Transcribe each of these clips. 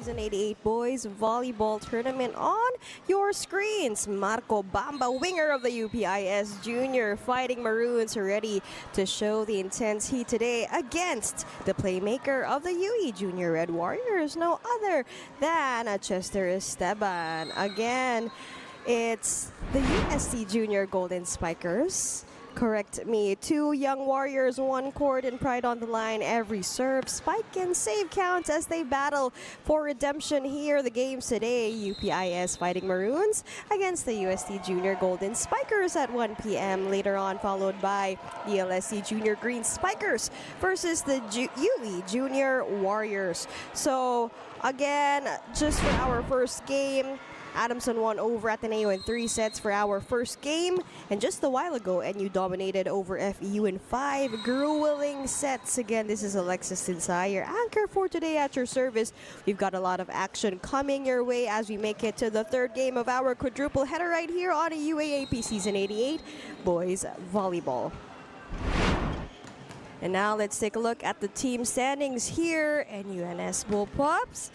Season 88 Boys Volleyball Tournament on your screens. Marco Bamba, winger of the UPIS Junior Fighting Maroons, ready to show the intense heat today against the playmaker of the UE Junior Red Warriors, no other than Chester Esteban. Again, it's the UST Junior Golden Spikers. Correct me. Two young warriors, one court and pride on the line. Every serve, spike, and save counts as they battle for redemption here. The games today, UPIS Fighting Maroons against the UST Junior Golden Spikers at 1 p.m. Later on, followed by the LSC Junior Green Spikers versus the UE Junior Warriors. So, again, just for our first game, Adamson won over Ateneo in 3 sets for our first game. And just a while ago, NU dominated over FEU in 5 grueling sets. Again, this is Alexis Tinsay, your anchor for today at your service. We've got a lot of action coming your way as we make it to the third game of our quadruple header right here on UAAP Season 88 Boys Volleyball. And now let's take a look at the team standings here. NUNS Bullpups,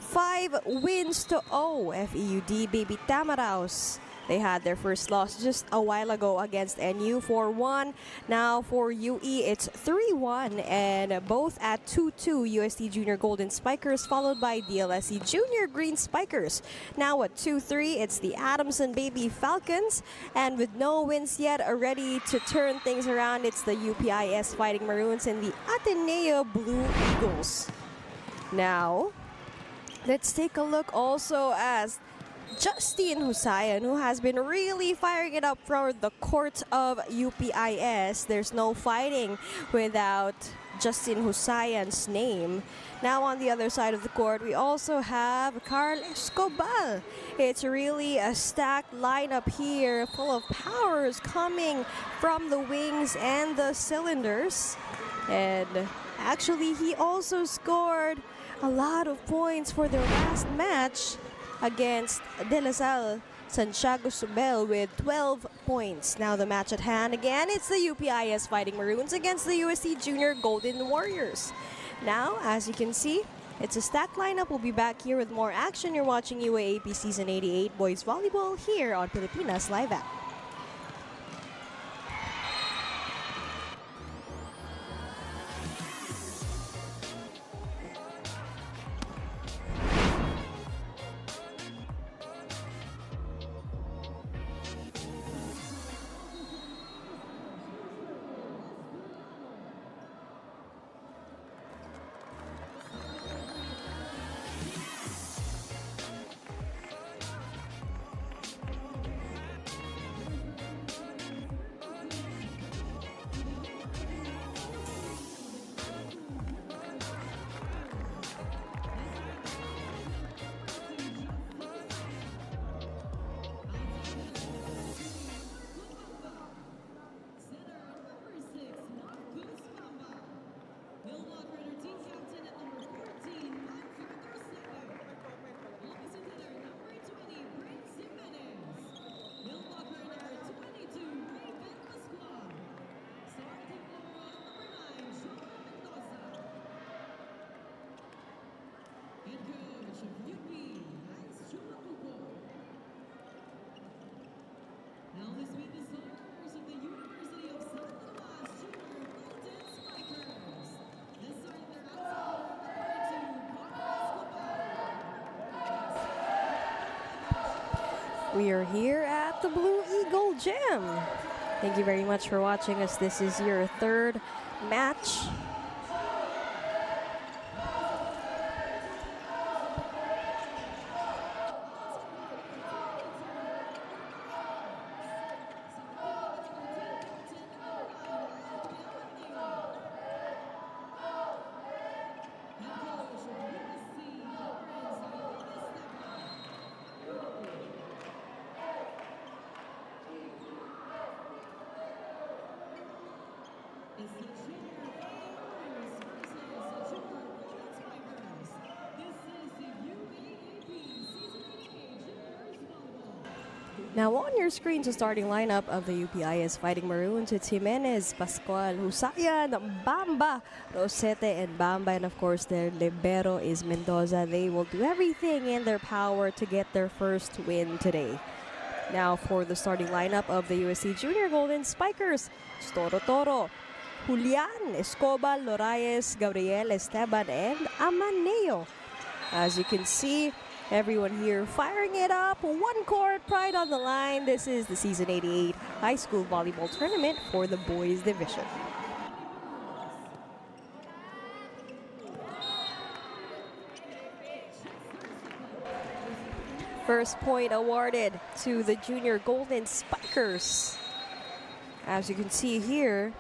5 wins to 0. FEUD Baby Tamaraos, they had their first loss just a while ago against NU 4-1. Now for UE, it's 3-1, and both at 2-2. UST Junior Golden Spikers followed by DLSE Junior Green Spikers. Now at 2-3, it's the Adamson Baby Falcons, and with no wins yet, ready to turn things around, it's the UPIS Fighting Maroons and the Ateneo Blue Eagles. Now, let's take a look also as Justine Husayan, who has been really firing it up for the court of UPIS. There's no fighting without Justine Husayan's name. Now on the other side of the court, we also have Carl Escobar. It's really a stacked lineup here, full of powers coming from the wings and the cylinders. And actually, he also scored a lot of points for their last match against De La Salle Santiago Subel with 12 points. Now the match at hand again, it's the UPIS Fighting Maroons against the UST Junior Golden Warriors. Now, as you can see, it's a stacked lineup. We'll be back here with more action. You're watching UAAP Season 88 Boys Volleyball here on Pilipinas Live App. We are here at the Blue Eagle Gym. Thank you very much for watching us. This is your third match. Now on your screen, the starting lineup of the UPIS Fighting Maroons, it's Jimenez, Pascual, Husayan, Bamba, Rosete, and Bamba. And of course, their libero is Mendoza. They will do everything in their power to get their first win today. Now for the starting lineup of the UST Junior Golden Spikers, Toro, Julian, Escobar, Loraes, Gabriel, Esteban, and Amaneo. As you can see, everyone here firing it up. One court, pride on the line. This is the Season 88 High School Volleyball Tournament for the boys division. First point awarded to the Junior Golden Spikers. As you can see here,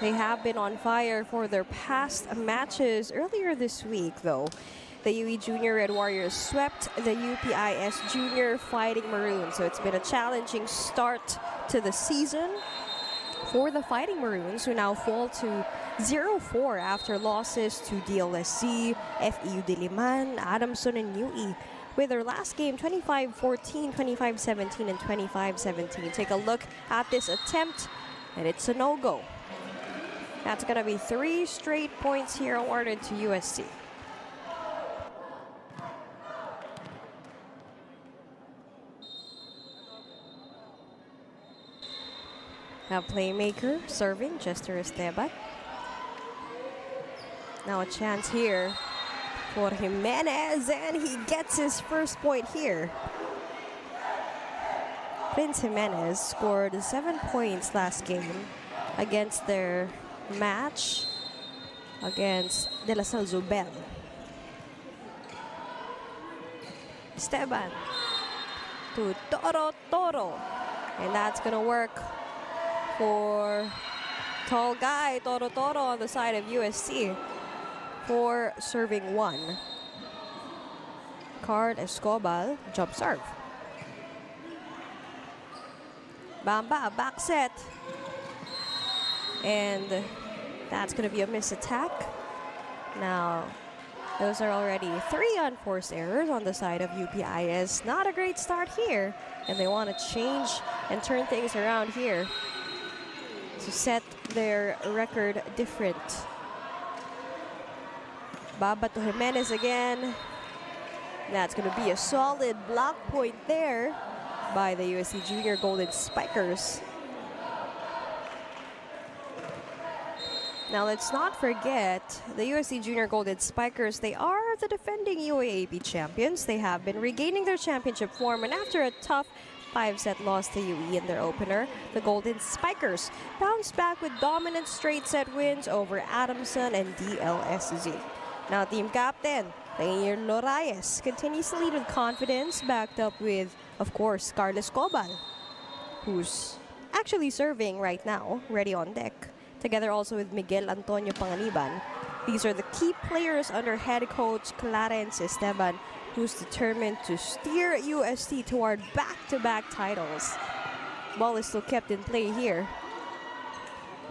they have been on fire for their past matches. Earlier this week, though, the UE Junior Red Warriors swept the UPIS Junior Fighting Maroons. So it's been a challenging start to the season for the Fighting Maroons, who now fall to 0-4 after losses to DLSC, FEU Diliman, Adamson, and UE. With their last game, 25-14, 25-17, and 25-17. Take a look at this attempt, and it's a no-go. That's going to be 3 straight points here awarded to UST. Now playmaker serving, Chester Esteban. Now a chance here for Jimenez, and he gets his first point here. Prince Jimenez scored 7 points last game against their match against De La Salle Zubel. Esteban to Toro. And that's gonna work for tall guy Toro on the side of UST for serving 1. Card Escobar, jump serve. Bamba, back set. And that's going to be a miss attack. Now, those are already 3 unforced errors on the side of UPIS. Not a great start here. And they want to change and turn things around here to set their record different. Baba to Jimenez again. That's going to be a solid block point there by the UST Junior Golden Spikers. Now let's not forget the UST Junior Golden Spikers. They are the defending UAAP champions. They have been regaining their championship form, and after a tough 5-set loss to UE in their opener, the Golden Spikers bounced back with dominant straight set wins over Adamson and DLSZ. Now team captain, Lainier Loraes continues to lead with confidence, backed up with, of course, Carlos Cobal, who's actually serving right now, ready on deck. Together also with Miguel Antonio Panganiban. These are the key players under head coach Clarence Esteban, who's determined to steer UST toward back-to-back titles. Ball is still kept in play here.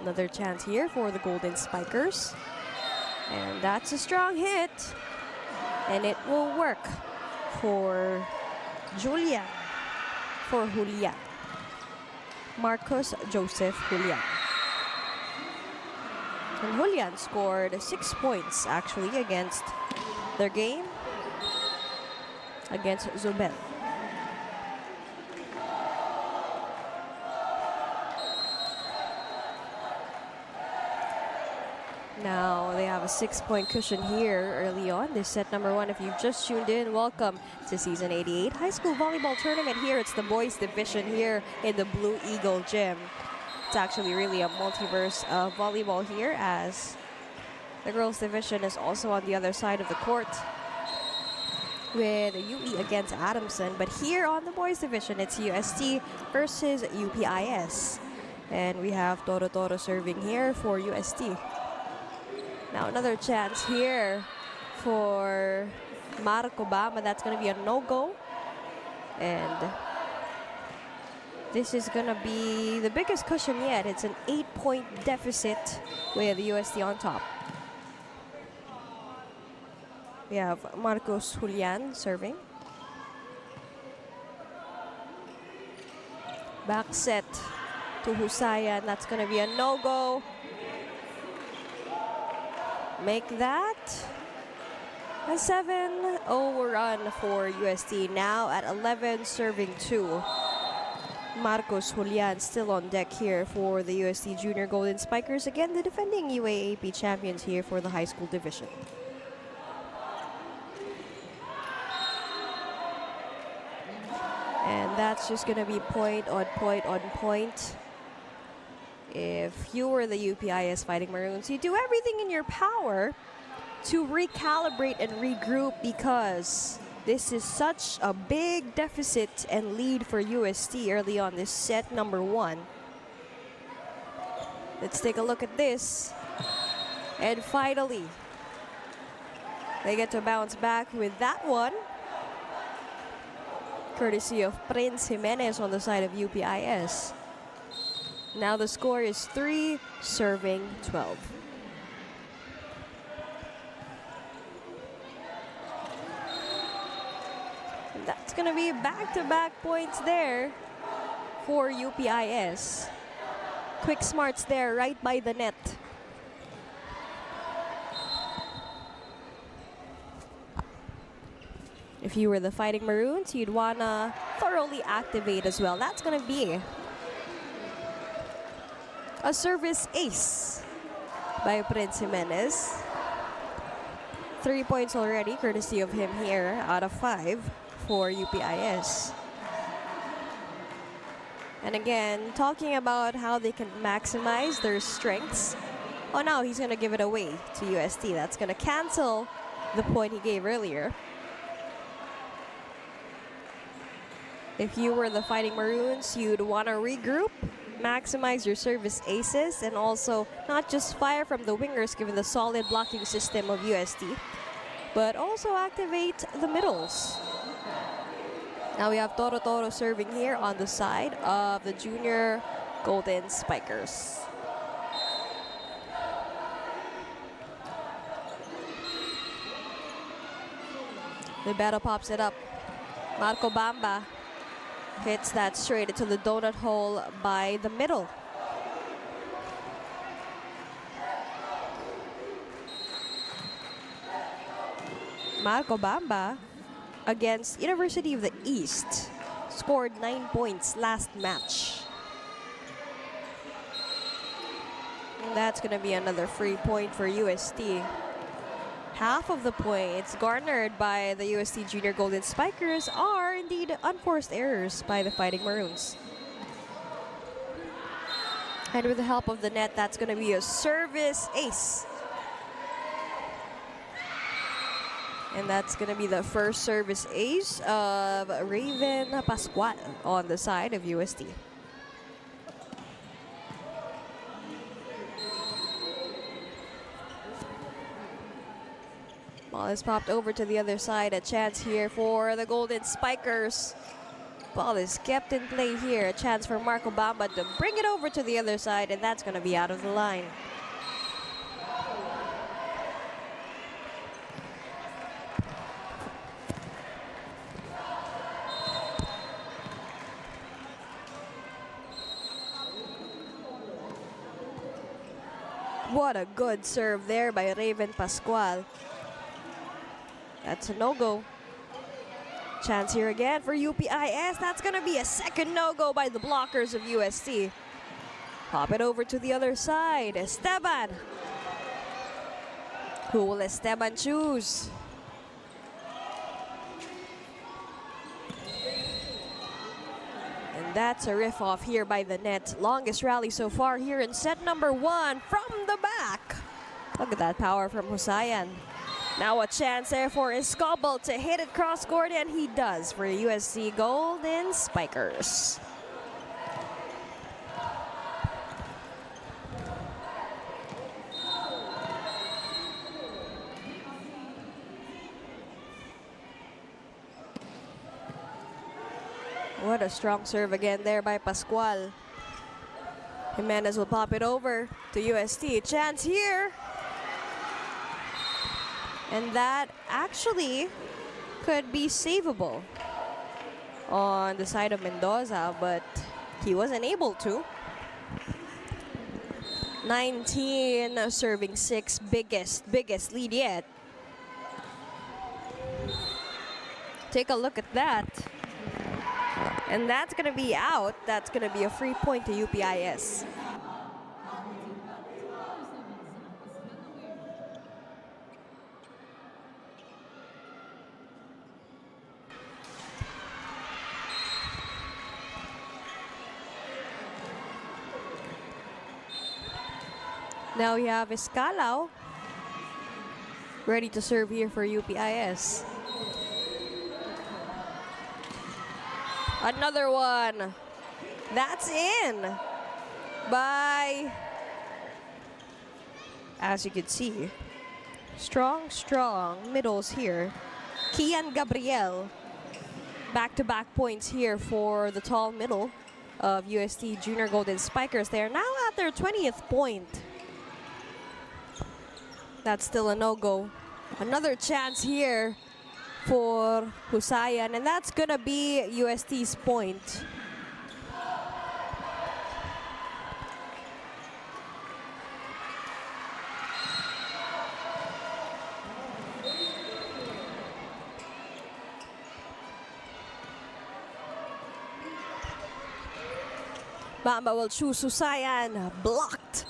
Another chance here for the Golden Spikers. And that's a strong hit. And it will work for Julian. Marcos Joseph Julian. And Julian scored 6 points actually against their game against Zubel. Now they have a 6-point cushion here early on. This set number 1. If you've just tuned in, welcome to Season 88 High School Volleyball Tournament. Here it's the boys division here in the Blue Eagle Gym. It's actually really a multiverse of volleyball here, as the girls division is also on the other side of the court with UE against Adamson. But here on the boys division, it's UST versus UPIS. And we have Toro serving here for UST. Now another chance here for Marco Bama. That's going to be a no-go. And this is going to be the biggest cushion yet. It's an 8-point deficit with UST on top. We have Marcos Julian serving. Back set to Husayan. That's going to be a no-go. Make that a 7-0 run for UST. Now at 11, serving 2. Marcos Julian still on deck here for the UST Junior Golden Spikers. Again, the defending UAAP champions here for the high school division. And that's just going to be point on point on point. If you were the UPIS Fighting Maroons, you do everything in your power to recalibrate and regroup, because this is such a big deficit and lead for UST early on this set number 1. Let's take a look at this. And finally, they get to bounce back with that one, courtesy of Prince Jimenez on the side of UPIS. Now the score is 3, serving 12. And that's going to be back-to-back points there for UPIS. Quick smarts there right by the net. If you were the Fighting Maroons, you'd want to thoroughly activate as well. That's going to be a service ace by Prince Jimenez. 3 points already, courtesy of him here out of 5 for UPIS. And again, talking about how they can maximize their strengths. Oh, now he's going to give it away to UST. That's going to cancel the point he gave earlier. If you were the Fighting Maroons, you'd want to regroup, maximize your service aces, and also not just fire from the wingers given the solid blocking system of UST, but also activate the middles. Now we have Toro Toro serving here on the side of the Junior Golden Spikers. The battle pops it up. Marco Bamba hits that straight into the donut hole by the middle. Marco Bamba against University of the East scored 9 points last match. And that's going to be another free point for UST. Half of the points garnered by the UST Junior Golden Spikers are indeed unforced errors by the Fighting Maroons. And with the help of the net, that's going to be a service ace. And that's going to be the first service ace of Raven Pascual on the side of UST. Ball is popped over to the other side. A chance here for the Golden Spikers. Ball is kept in play here. A chance for Marco Bamba to bring it over to the other side, and that's going to be out of the line. What a good serve there by Raven Pascual. That's a no-go. Chance here again for UPIS. That's going to be a second no-go by the blockers of UST. Pop it over to the other side. Esteban. Who will Esteban choose? And that's a riff off here by the net. Longest rally so far here in set number 1 from the back. Look at that power from Husayan. Now a chance there for Escobal to hit it cross-court, and he does for USC Golden Spikers. What a strong serve again there by Pascual. Jimenez will pop it over to UST. Chance here. And that actually could be savable on the side of Mendoza, but he wasn't able to. 19 serving 6, biggest lead yet. Take a look at that. And that's gonna be out. That's gonna be a free point to UPIS. Now we have Escalao ready to serve here for UPIS. Another one. That's in by, as you can see, strong middles here. Kian Gabriel. Back-to-back points here for the tall middle of UST Junior Golden Spikers. They are now at their 20th point. That's still a no-go. Another chance here for Husayan, and that's gonna be UST's point. Bamba will choose Husayan, blocked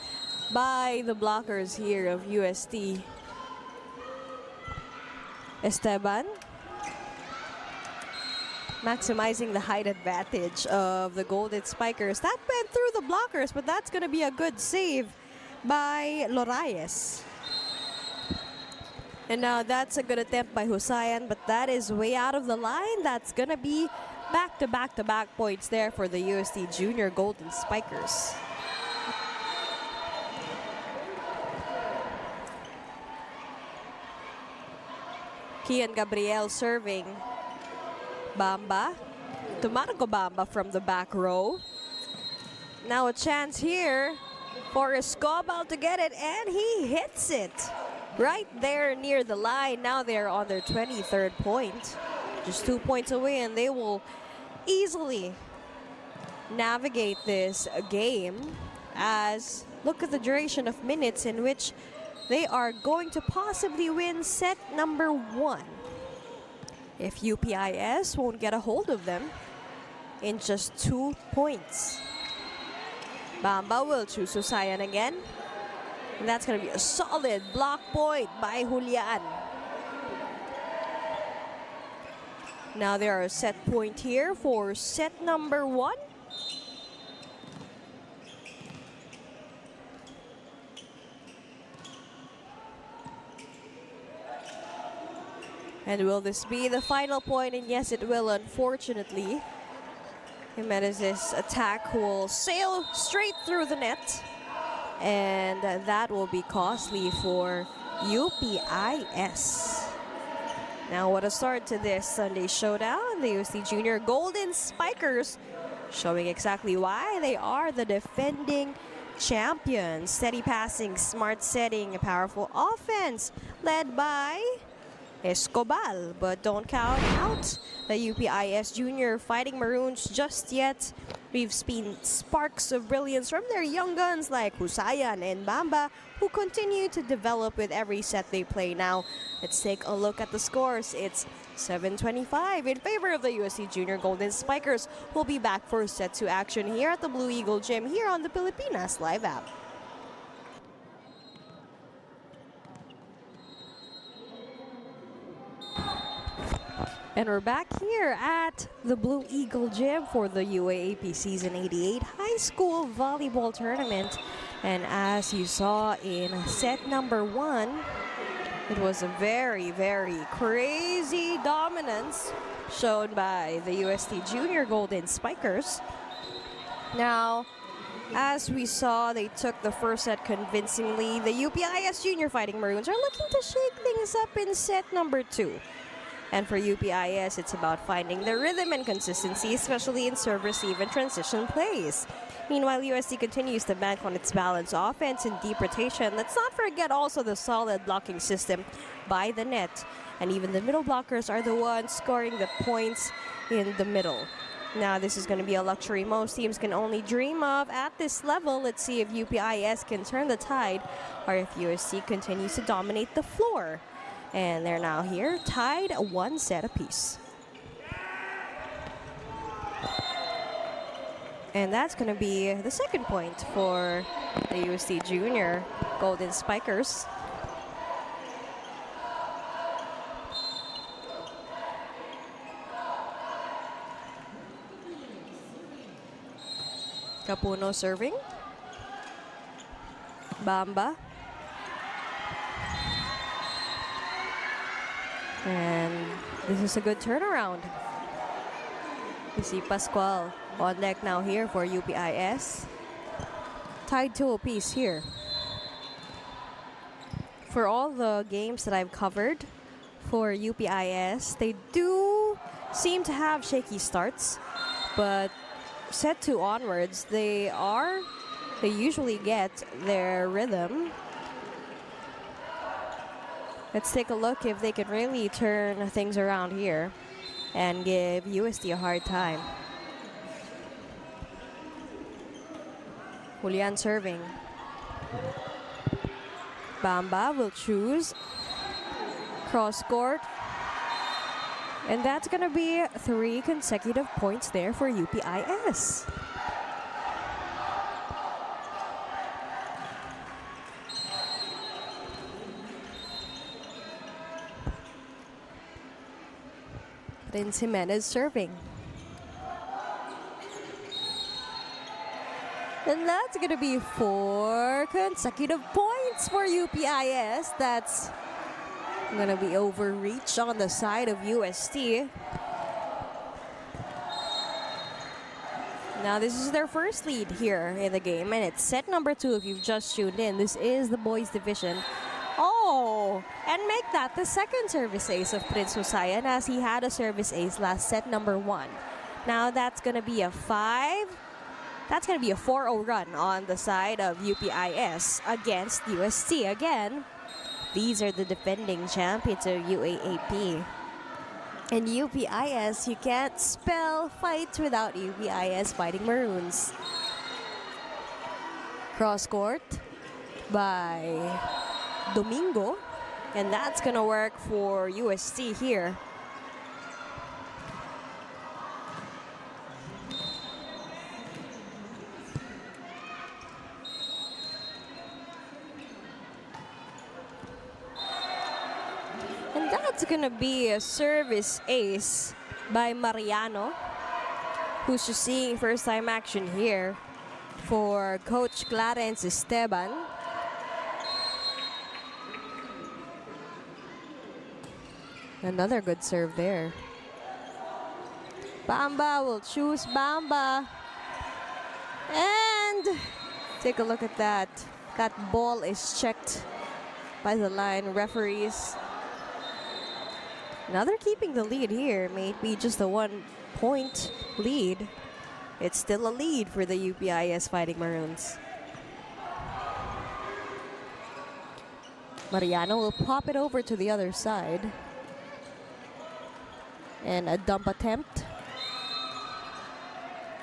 by the blockers here of UST. Esteban maximizing the height advantage of the Golden Spikers. That went through the blockers, but that's going to be a good save by Loraes. And now that's a good attempt by Husayan, but that is way out of the line. That's going to be back-to-back points there for the UST Junior Golden Spikers. Kian Gabriel serving. Bamba to Marco Bamba from the back row. Now a chance here for Escobal to get it, and he hits it right there near the line. Now they're on their 23rd point. Just 2 points away, and they will easily navigate this game. As look at the duration of minutes in which they are going to possibly win set number 1. If UPIS won't get a hold of them in just 2 points. Bamba will choose Husayan again. And that's going to be a solid block point by Julian. Now there are a set point here for set number 1. And will this be the final point? And yes, it will, unfortunately. Jimenez's attack will sail straight through the net. And that will be costly for UPIS. Now, what a start to this Sunday showdown. The UST Junior Golden Spikers showing exactly why they are the defending champions. Steady passing, smart setting, a powerful offense led by Escobal, but don't count out the UPIS Junior Fighting Maroons just yet. We've seen sparks of brilliance from their young guns like Husayan and Bamba, who continue to develop with every set they play. Now, let's take a look at the scores. It's 7-25 in favor of the UST Junior Golden Spikers. We'll be back for set 2 action here at the Blue Eagle Gym here on the Pilipinas Live app. And we're back here at the Blue Eagle Gym for the UAAP Season 88 High School Volleyball Tournament. And as you saw in set number 1, it was a very, very crazy dominance shown by the UST Junior Golden Spikers. Now, as we saw, they took the first set convincingly. The UPIS Junior Fighting Maroons are looking to shake things up in set number 2. And for UPIS, it's about finding the rhythm and consistency, especially in serve, receive, and transition plays. Meanwhile, UST continues to bank on its balanced offense and deep rotation. Let's not forget also the solid blocking system by the net. And even the middle blockers are the ones scoring the points in the middle. Now this is going to be a luxury most teams can only dream of at this level. Let's see if UPIS can turn the tide or if UST continues to dominate the floor. And they're now here, tied 1 set apiece. And that's going to be the second point for the UST Junior Golden Spikers. Capuno serving. Bamba. And this is a good turnaround. You see Pascual on deck now here for UPIS. Tied 2 apiece here. For all the games that I've covered for UPIS, they do seem to have shaky starts, but set 2 onwards, they usually get their rhythm. Let's take a look if they can really turn things around here and give UST a hard time. Julian serving. Bamba will choose cross court. And that's going to be 3 consecutive points there for UPIS. Prince Jimenez serving. And that's going to be 4 consecutive points for UPIS. That's going to be overreach on the side of UST. Now this is their first lead here in the game, and it's set number 2 if you've just tuned in. This is the boys division. Oh, and make that the second service ace of Prince Husayan, as he had a service ace last set number 1. Now that's going to be a 5. That's going to be a 4-0 run on the side of UPIS against UST. Again, these are the defending champions of UAAP. And UPIS, you can't spell fights without UPIS fighting Maroons. Cross court by Domingo. And that's going to work for UST here. That's gonna be a service ace by Mariano, who's just seeing first time action here for Coach Clarence Esteban. Another good serve there. Bamba will choose Bamba. And take a look at that. That ball is checked by the line referees. Now they're keeping the lead here. Maybe just a 1-point lead. It's still a lead for the UPIS Fighting Maroons. Mariano will pop it over to the other side. And a dump attempt.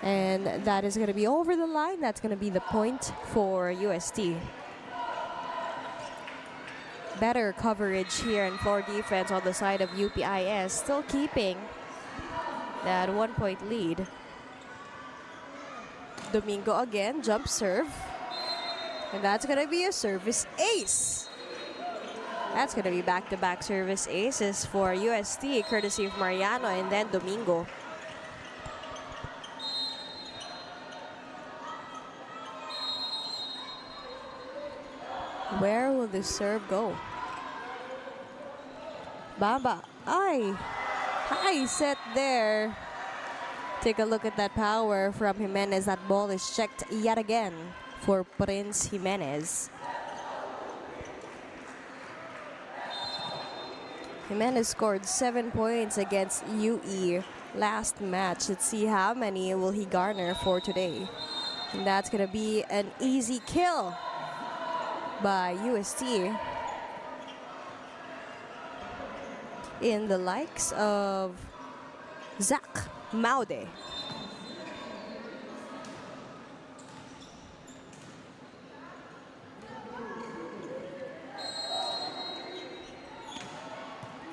And that is going to be over the line. That's going to be the point for UST. Better coverage here in floor defense on the side of UPIS, still keeping that 1-point lead. Domingo again, jump serve. And that's going to be a service ace. That's going to be back-to-back service aces for UST, courtesy of Mariano and then Domingo. Where will this serve go? Bamba, high set there. Take a look at that power from Jimenez. That ball is checked yet again for Prince Jimenez. Jimenez scored 7 points against UE last match. Let's see how many will he garner for today. And that's gonna be an easy kill by UST. In the likes of Zach Maude.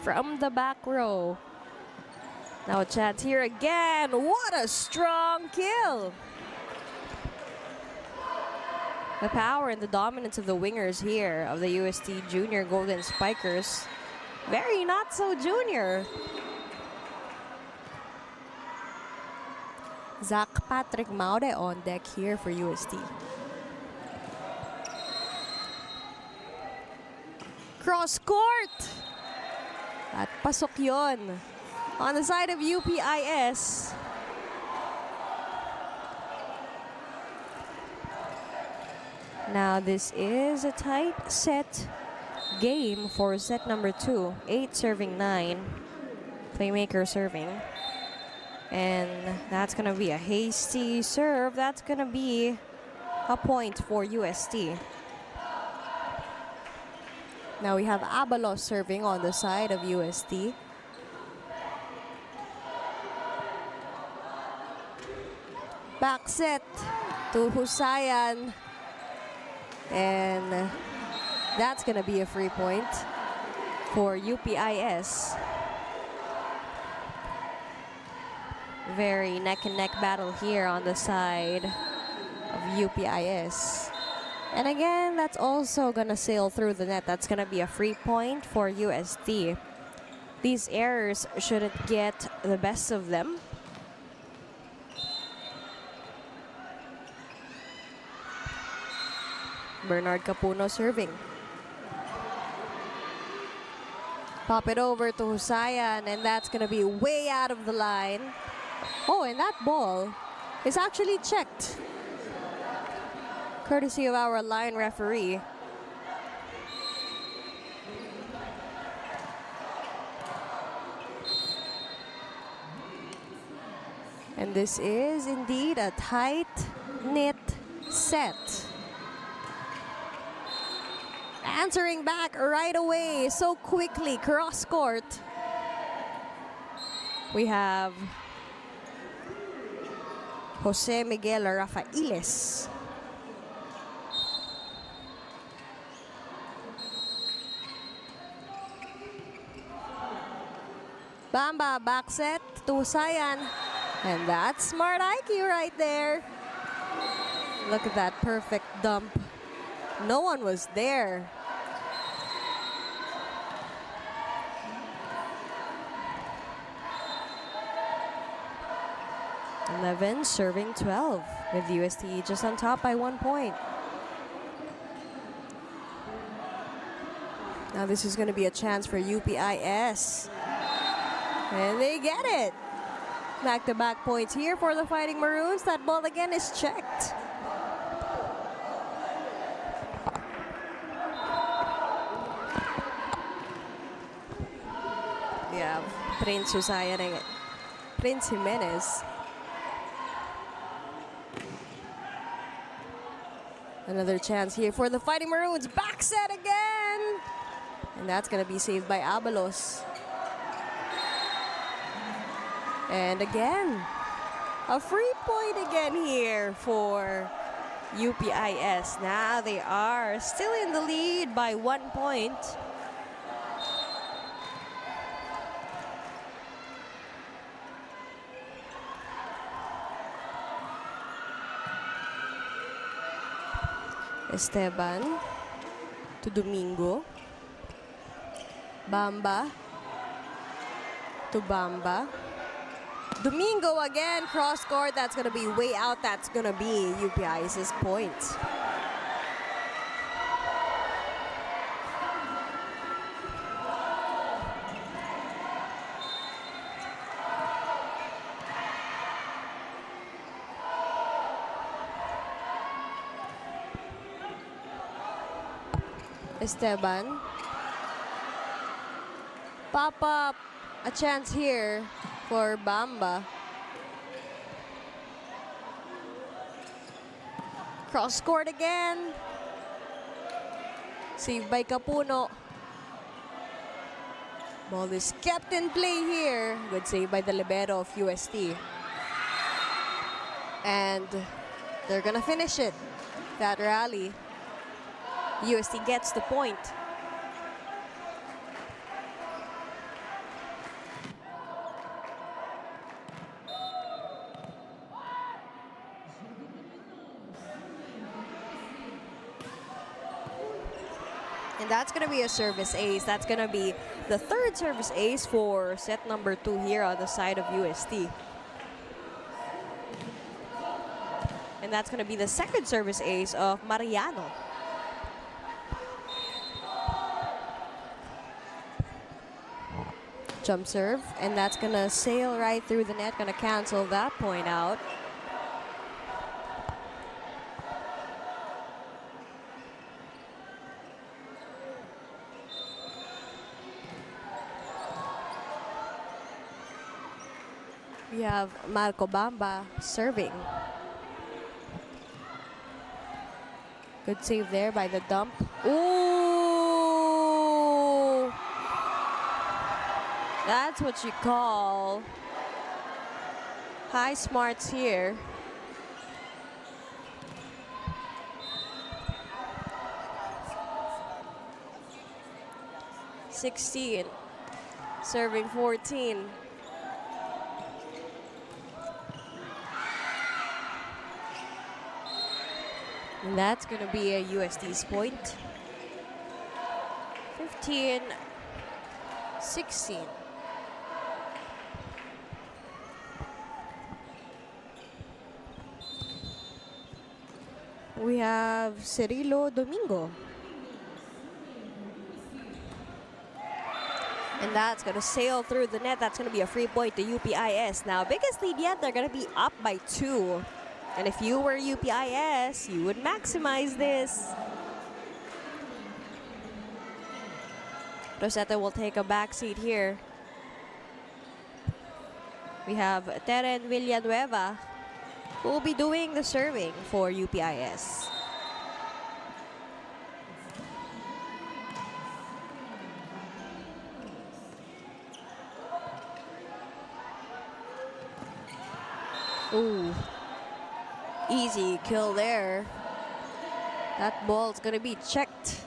from the back row. Now a chance here again. What a strong kill! The power and the dominance of the wingers here of the UST Junior Golden Spikers. Very not so junior. Zach Patrick Maude on deck here for UST. Cross court! At pasok yon. On the side of UPIS. Now this is a tight set game for set number 2. 8 serving 9. Playmaker serving. And that's going to be a hasty serve. That's going to be a point for UST. Now we have Abalos serving on the side of UST. Back set to Husayan. And that's going to be a free point for UPIS. Very neck and neck battle here on the side of UPIS. And again, that's also gonna sail through the net. That's gonna be a free point for UST. These errors shouldn't get the best of them. Bernard Capuno serving. Pop it over to Husayan, and that's gonna be way out of the line. Oh, and that ball is actually checked. Courtesy of our line referee. And this is indeed a tight-knit set. Answering back right away, so quickly, cross court. We have Jose Miguel Rafaeles. Bamba back set to Husayan. And that's smart IQ right there. Look at that perfect dump. No one was there. Eleven serving 12 with UST just on top by 1 point. Now this is going to be a chance for UPIS. And they get it. Back-to-back points here for the Fighting Maroons. That ball again is checked. We have Prince Husayan and Prince Jimenez. Another chance here for the Fighting Maroons. Back set again. And that's going to be saved by Abalos. And again, a free point again here for UPIS. Now they are still in the lead by 1 point. Esteban to Domingo. Bamba to Bamba. Domingo again, cross court. That's going to be way out. That's going to be UPI's point. Esteban. Pop up. A chance here for Bamba. Cross court again. Saved by Capuno. Ball is kept in play here. Good save by the libero of UST. And they're gonna finish it. That rally. UST gets the point. And that's going to be a service ace. That's going to be the third service ace for set number 2 here on the side of UST. And that's going to be the second service ace of Mariano. Jump serve, and that's going to sail right through the net, going to cancel that point out. We have Marco Bamba serving. Good save there by the dump. Ooh! That's what you call high smarts here. (16) serving 14. And that's going to be a UST's point. 15-16. We have Cirilo Domingo. And that's going to sail through the net. That's going to be a free point to UPIS. Now, biggest lead yet, they're going to be up by 2. And if you were UPIS, you would maximize this. Rosetta will take a back seat here. We have Teren Villanueva, who will be doing the serving for UPIS. Ooh. Easy kill there. That ball's gonna be checked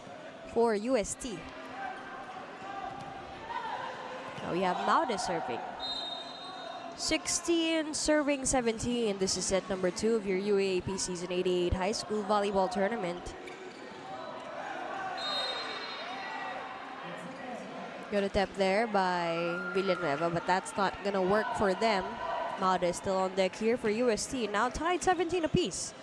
for UST. Now we have Maude serving. 16 serving 17. This is set number 2 of your UAAP Season 88 High School Volleyball Tournament. Good attempt there by Villanueva, but that's not gonna work for them. Maude is still on deck here for UST. Now tied 17 apiece.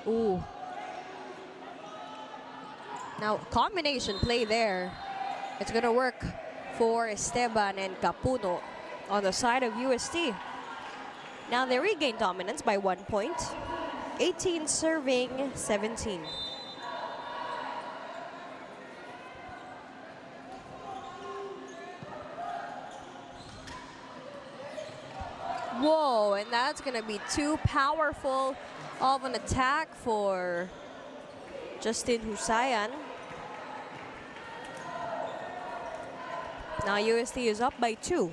Ooh. Now combination play there. It's gonna work for Esteban and Capuno on the side of UST. Now they regain dominance by 1 point. 18 serving 17. Whoa, and that's gonna be too powerful of an attack for Justin Husayan. Now UST is up by 2.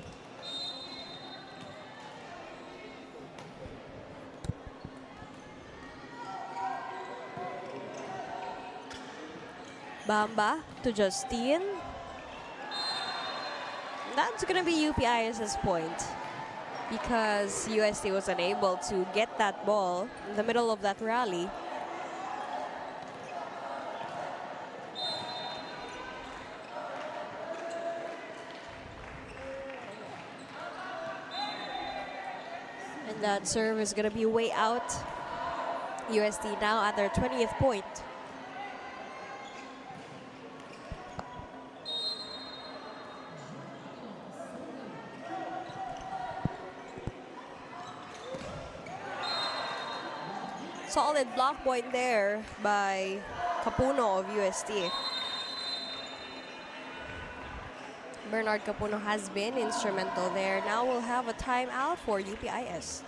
Bamba to Justine. That's gonna be UPIS's point, because UST was unable to get that ball in the middle of that rally. And that serve is going to be way out. UST now at their 20th point. Solid block point there by Capuno of UST. Bernard Capuno has been instrumental there. Now we'll have a timeout for UPIS.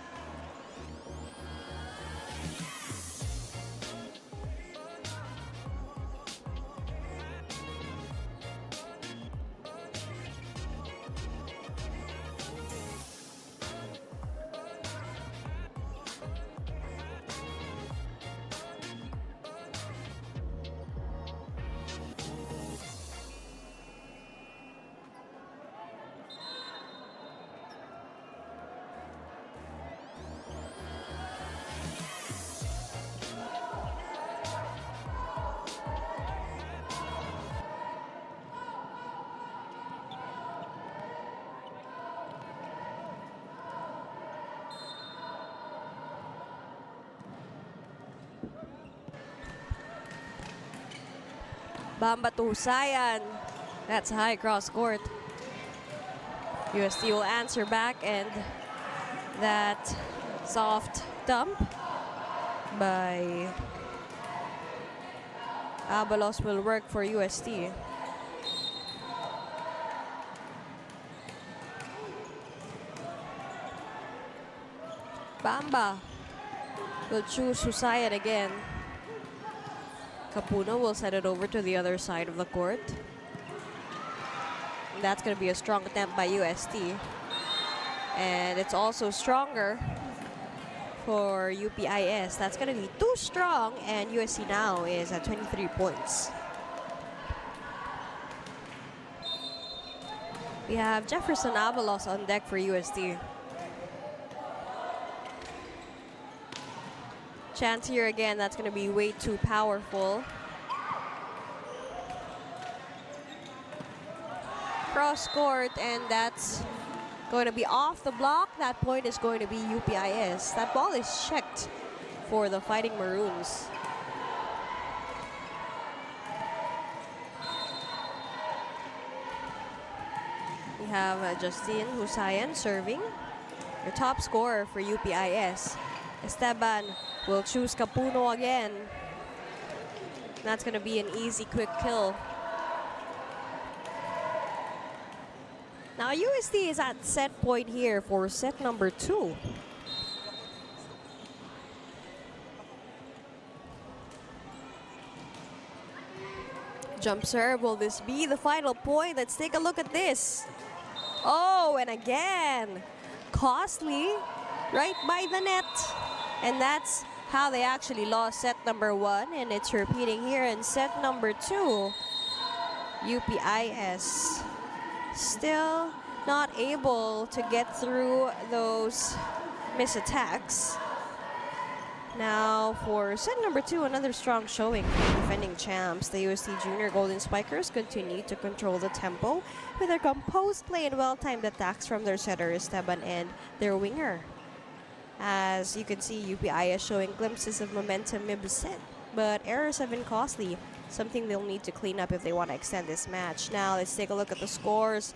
Bamba to Husayan. That's high cross court. UST will answer back, and that soft dump by Abalos will work for UST. Bamba will choose Husayan again. Capuno will set it over to the other side of the court. That's going to be a strong attempt by UST. And it's also stronger for UPIS. That's going to be too strong, and UST now is at 23 points. We have Jefferson Avalos on deck for UST. Chance here again, that's going to be way too powerful. Cross court, and that's going to be off the block. That point is going to be UPIS. That ball is checked for the Fighting Maroons. We have Justine Husayan serving, the top scorer for UPIS. Esteban will choose Capuno again. That's going to be an easy, quick kill. Now UST is at set point here for set number 2. Jump serve, will this be the final point? Let's take a look at this. Oh, and again, costly, right by the net. And that's how they actually lost set number 1, and it's repeating here in set number 2. UPIS still not able to get through those miss attacks. Now for set number 2, another strong showing for the defending champs. The UST Junior Golden Spikers continue to control the tempo with their composed play and well-timed attacks from their setter Esteban and their winger. As you can see, UPI is showing glimpses of momentum mid-set, but errors have been costly, something they'll need to clean up if they want to extend this match. Now let's take a look at the scores.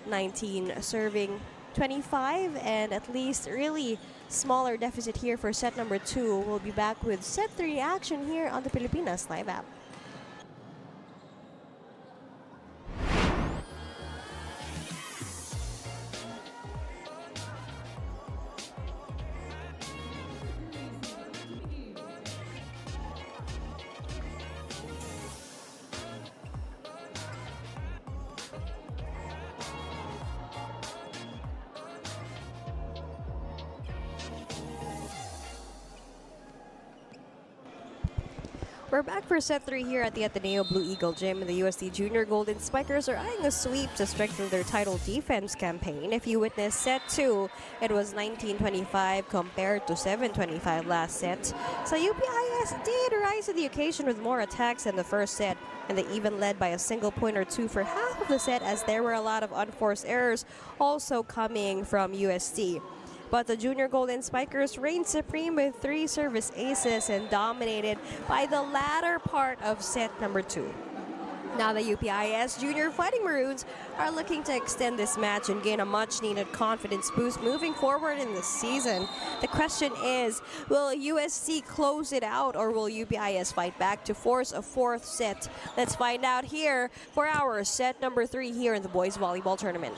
19 serving 25, and at least really smaller deficit here for set number 2. We'll be back with set 3 action here on the Pilipinas Live app. We're back for set 3 here at the Ateneo Blue Eagle Gym, and the UST Junior Golden Spikers are eyeing a sweep to strengthen their title defense campaign. If you witnessed set 2, it was 19-25 compared to 7-25 last set. So UPIS did rise to the occasion with more attacks than the first set, and they even led by a single point or two for half of the set, as there were a lot of unforced errors also coming from UST. But the Junior Golden Spikers reigned supreme with 3 service aces and dominated by the latter part of set number 2. Now the UPIS Junior Fighting Maroons are looking to extend this match and gain a much-needed confidence boost moving forward in the season. The question is, will UST close it out, or will UPIS fight back to force a 4th set? Let's find out here for our set number 3 here in the boys volleyball tournament.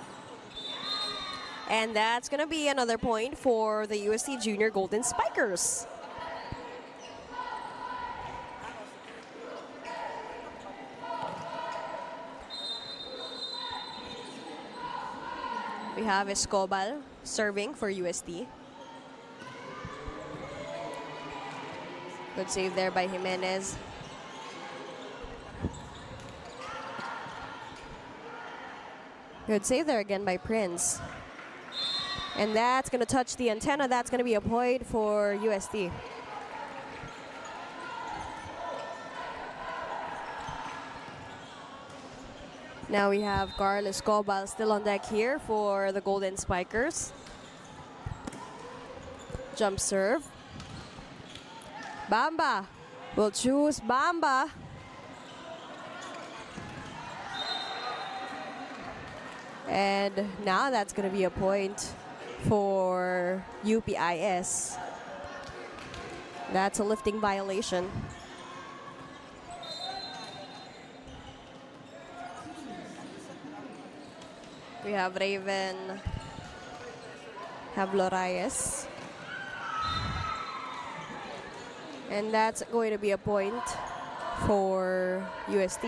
And that's going to be another point for the UST Junior Golden Spikers. We have Escobar serving for UST. Good save there by Jimenez. Good save there again by Prince. And that's going to touch the antenna. That's going to be a point for UST. Now we have Carl Escobar still on deck here for the Golden Spikers. Jump serve. Bamba will choose Bamba. And now that's going to be a point for UPIS. That's a lifting violation. We have Raven, have Lorayes. And that's going to be a point for UST.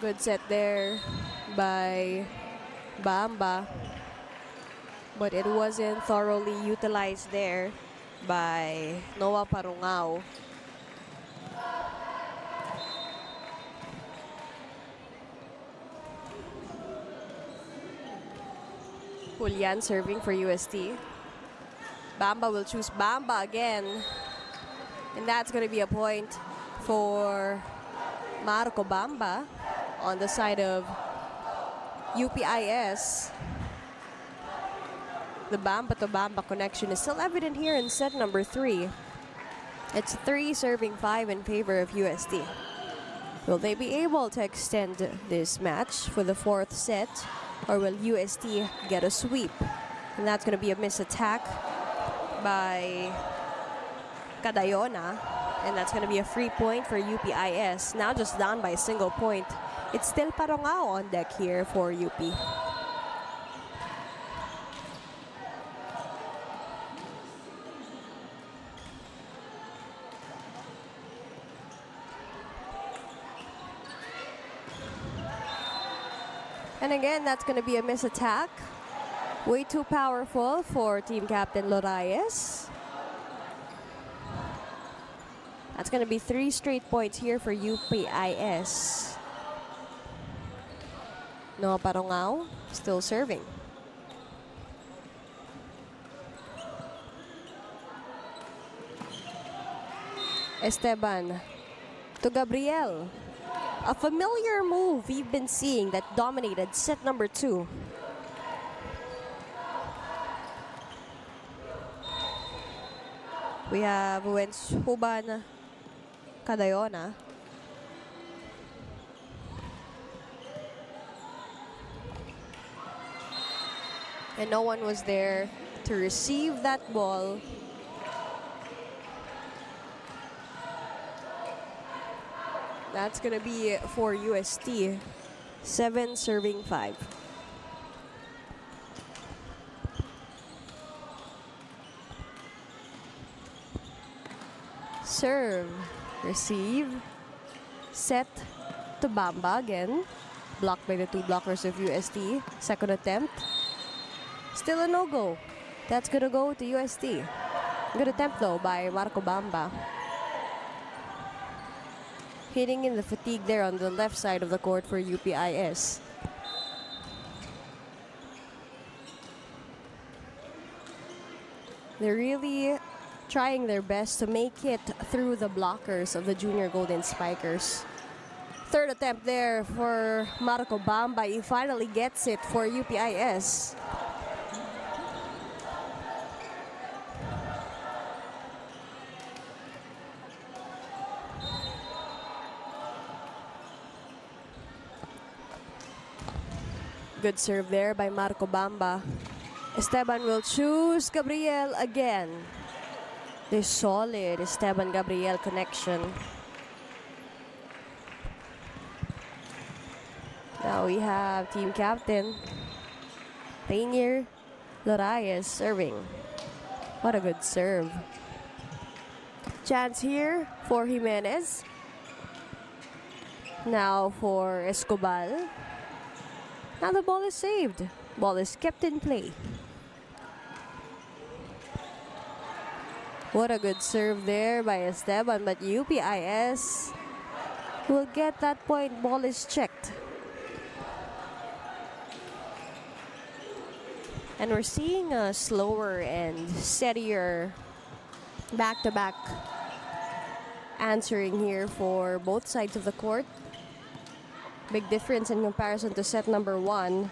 Good set there by Bamba, but it wasn't thoroughly utilized there by Noah Parungao. Julian serving for UST. Bamba will choose Bamba again. And that's going to be a point for Marco Bamba on the side of UPIS. The Bamba to Bamba connection is still evident here in set number 3. It's 3 serving 5 in favor of UST. Will they be able to extend this match for the 4th set, or will UST get a sweep? And that's going to be a missed attack by Cadayona, and that's going to be a free point for UPIS. Now just down by a single point. It's still Parungao on deck here for UP. And again, that's going to be a missed attack. Way too powerful for team captain Lorayes. That's going to be 3 straight points here for UPIS. Noah Parungao still serving. Esteban to Gabriel. A familiar move we've been seeing that dominated set number 2. We have Huban Cadayona. And no one was there to receive that ball. That's going to be for UST. 7 serving 5. Serve, receive, set to Bamba again. Blocked by the 2 blockers of UST. Second attempt. Still a no-go. That's going to go to UST. Good attempt though by Marco Bamba. Hitting in the fatigue there on the left side of the court for UPIS. They're really trying their best to make it through the blockers of the Junior Golden Spikers. Third attempt there for Marco Bamba. He finally gets it for UPIS. Good serve there by Marco Bamba. Esteban will choose Gabriel again. This solid Esteban-Gabriel connection. Now we have team captain Rainier Lorayes serving. What a good serve. Chance here for Jimenez. Now for Escobar. Now the ball is saved. Ball is kept in play. What a good serve there by Esteban, but UPIS will get that point. Ball is checked. And we're seeing a slower and steadier back-to-back answering here for both sides of the court. Big difference in comparison to set number 1.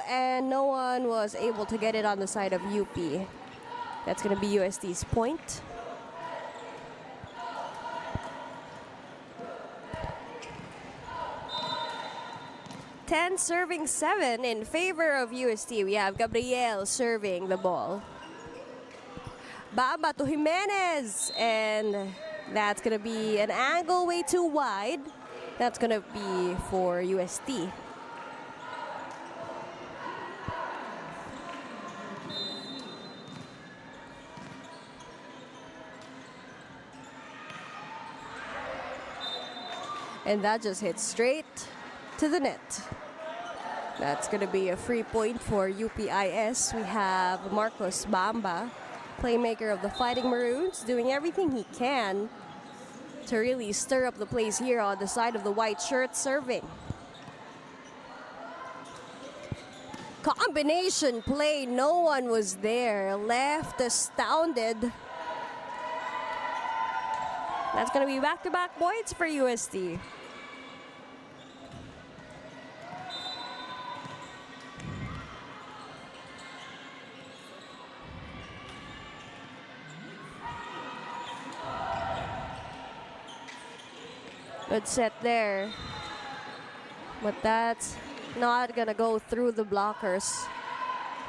and no one was able to get it on the side of UP. That's going to be UST's point. Ten serving 7 in favor of UST. We have Gabriel serving the ball. Bamba to Jimenez, and that's going to be an angle way too wide. That's going to be for UST. And that just hits straight to the net. That's going to be a free point for UPIS. We have Marcos Bamba, playmaker of the Fighting Maroons, doing everything he can to really stir up the place here on the side of the white shirt, serving. Combination play, no one was there. Left astounded. That's going to be back-to-back points for UST. Good set there, but that's not gonna go through the blockers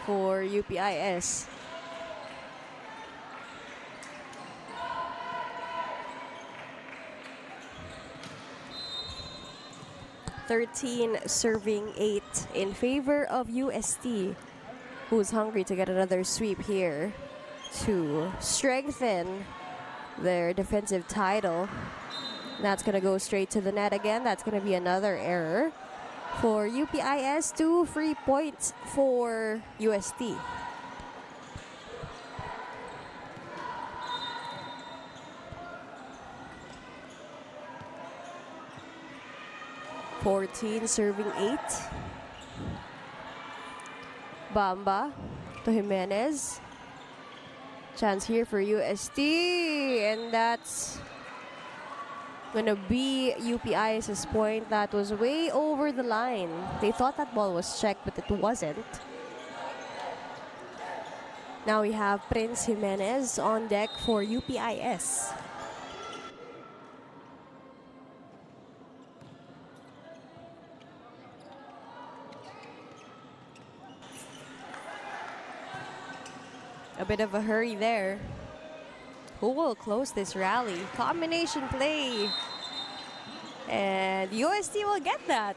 for UPIS. Serving 8 in favor of UST, who's hungry to get another sweep here to strengthen their defensive title. That's going to go straight to the net again. That's going to be another error for UPIS. 2 free points for UST. Serving 8. Bamba to Jimenez. Chance here for UST, and that's gonna be UPIS's point. That was way over the line. They thought that ball was checked, but it wasn't. Now we have Prince Jimenez on deck for UPIS. A bit of a hurry there. Who will close this rally? Combination play. And UST will get that.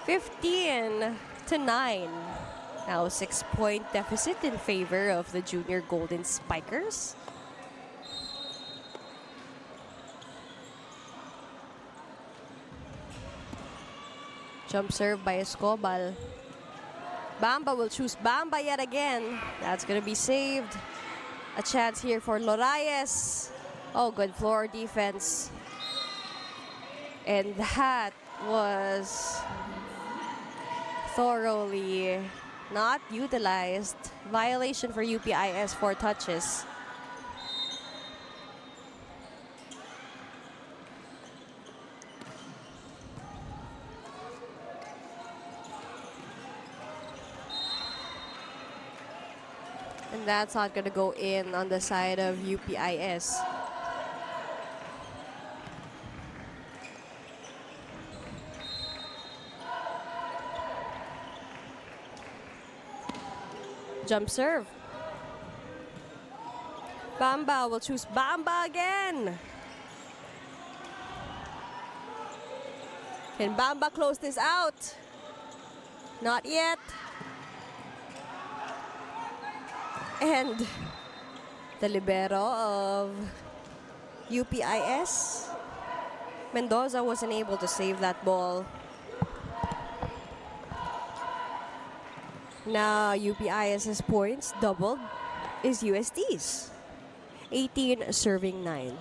15-9. Now 6-point deficit in favor of the Junior Golden Spikers. Jump serve by Escobal. Bamba will choose Bamba yet again. That's going to be saved. A chance here for Lorayes. Oh, good floor defense. And that was thoroughly not utilized. Violation for UPIS, 4 touches. And that's not going to go in on the side of UPIS. Jump serve. Bamba will choose Bamba again. Can Bamba close this out? Not yet. And the libero of UPIS, Mendoza, wasn't able to save that ball. Now UPIS's points doubled is UST's. 18 serving 9.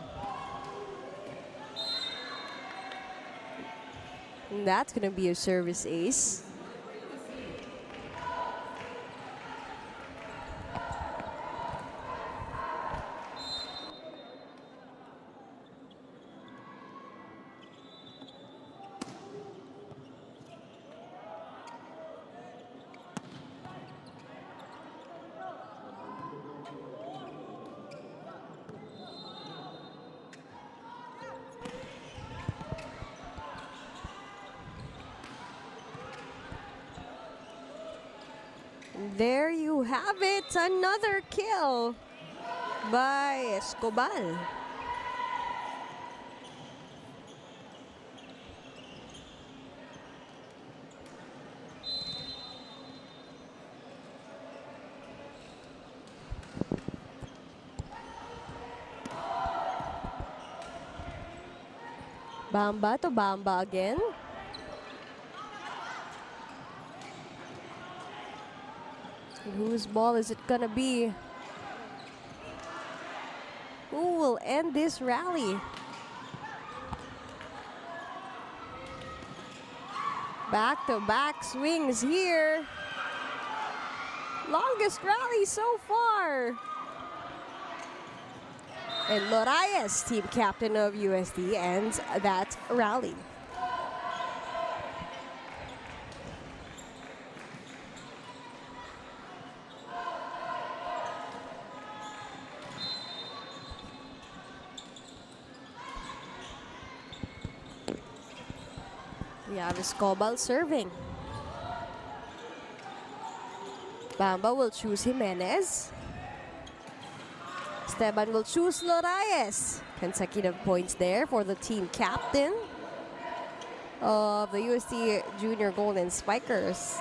And that's gonna be a service ace. there you have it. Another kill by Escobar. Bamba to Bamba again. And whose ball is it gonna be? Who will end this rally? Back-to-back swings here. Longest rally so far. And Loraes, team captain of UST, ends that rally. We have Escobar serving. Bamba will choose Jimenez. Esteban will choose Loraes. Consecutive points there for the team captain of the UST Junior Golden Spikers.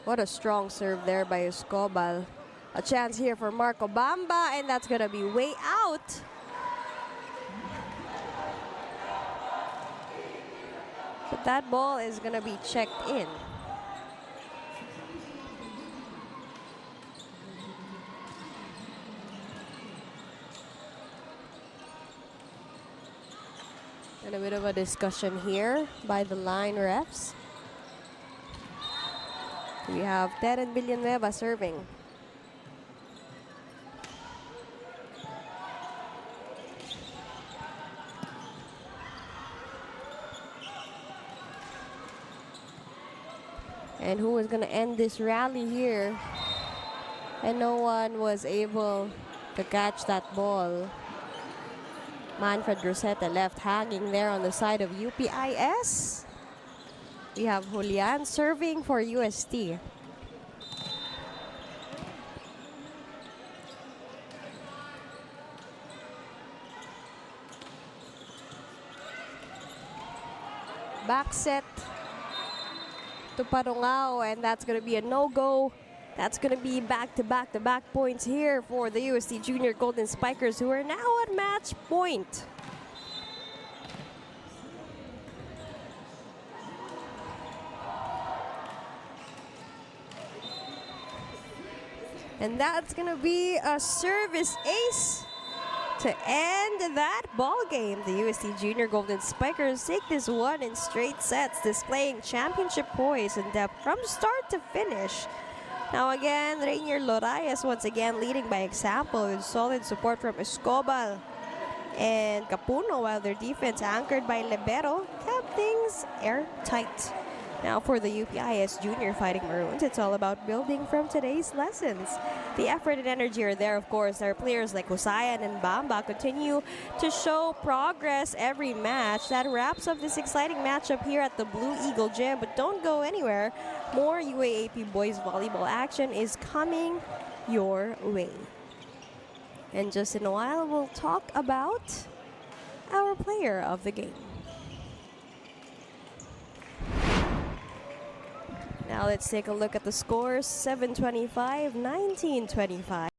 What a strong serve there by Escobar. A chance here for Marco Bamba, and that's gonna be way out. But that ball is gonna be checked in. And a bit of a discussion here by the line refs. We have Terren Villanueva serving. And who is going to end this rally here? And no one was able to catch that ball. Manfred Rosetta left hanging there on the side of UPIS. We have Julian serving for UST. Back set to Parungao, and that's going to be a no-go. That's going to be back-to-back points here for the UST Junior Golden Spikers, who are now at match point. And that's going to be a service ace to end that ball game. The UST Junior Golden Spikers take this one in straight sets, displaying championship poise and depth from start to finish. Now again, Rainier Loraes once again leading by example with solid support from Escobar and Capuno, while their defense, anchored by Libero, kept things airtight. Now for the UPIS Junior Fighting Maroons, it's all about building from today's lessons. The effort and energy are there, of course. Our players like Husayan and Bamba continue to show progress every match. That wraps up this exciting matchup here at the Blue Eagle Gym. But don't go anywhere. More UAAP boys volleyball action is coming your way. And just in a while, we'll talk about our player of the game. Now let's take a look at the scores. 7-25, 19-25.